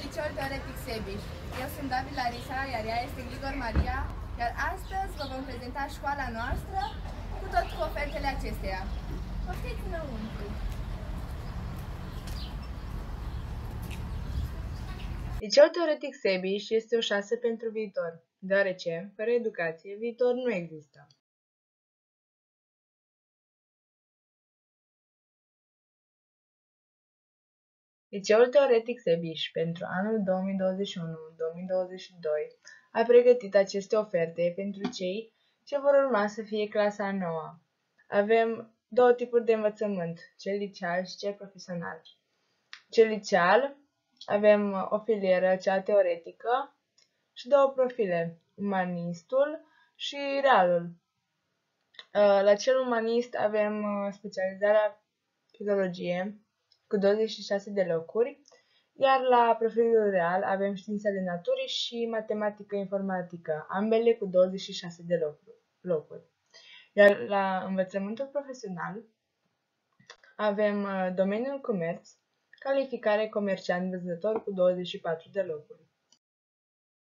Liceul Teoretic Sebiș. Eu sunt David Larisa, iar ea este Grigor Maria, iar astăzi vă vom prezenta școala noastră cu tot cu ofertele acesteia. Poftiți înăuntru! Liceul Teoretic Sebiș este o șansă pentru viitor, deoarece, fără educație, viitor nu există. Liceul Teoretic Sebiș pentru anul 2021-2022 a pregătit aceste oferte pentru cei ce vor urma să fie clasa a 9-a. Avem două tipuri de învățământ, cel liceal și cel profesional. Cel liceal avem o filieră, cea teoretică, și două profile, umanistul și realul. La cel umanist avem specializarea filologie cu 26 de locuri, iar la profilul real avem științele naturii și matematică informatică, ambele cu 26 de locuri. Iar la învățământul profesional avem domeniul comerț, calificare comerciant-vânzător cu 24 de locuri.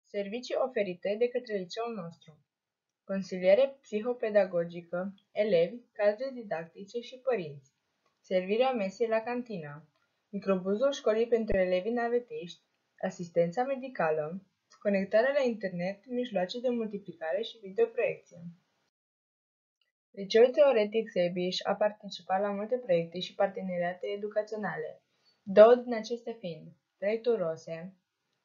Servicii oferite de către liceul nostru: consiliere psihopedagogică, elevi, cadre didactice și părinți, servirea mesei la cantină, microbuzul școlii pentru elevii navetiști, asistența medicală, conectarea la internet, mijloace de multiplicare și videoproiecție. Liceul Teoretic Sebiș a participat la multe proiecte și parteneriate educaționale, două din acestea fiind Proiectul ROSE,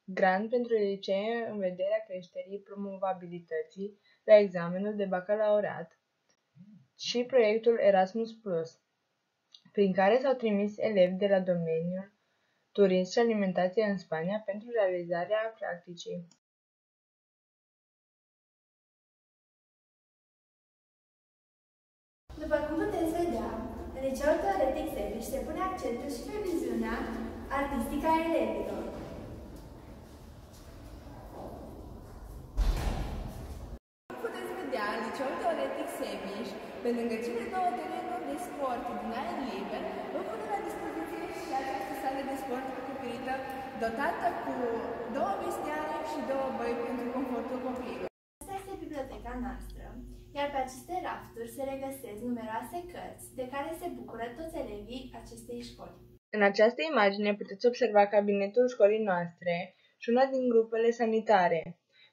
grant pentru licee în vederea creșterii promovabilității la examenul de bacalaureat, și proiectul Erasmus+, prin care s-au trimis elevi de la domeniul turism și alimentație în Spania pentru realizarea practicii. După cum puteți vedea, în Liceul Teoretic Sebiș se pune accentul și pe viziunea artistică a elevilor. Puteți vedea Liceul Teoretic Sebiș, pe lângă cele două terenuri de sport din aer liber, vă pune la dispoziție și această sală de sport acoperită, dotată cu 2 vestiare și 2 băi pentru confortul copiilor. Asta este biblioteca noastră, iar pe aceste rafturi se regăsesc numeroase cărți de care se bucură toți elevii acestei școli. În această imagine puteți observa cabinetul școlii noastre și una din grupele sanitare.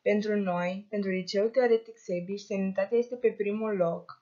Pentru noi, pentru Liceul Teoretic Sebiș, sanitatea este pe primul loc.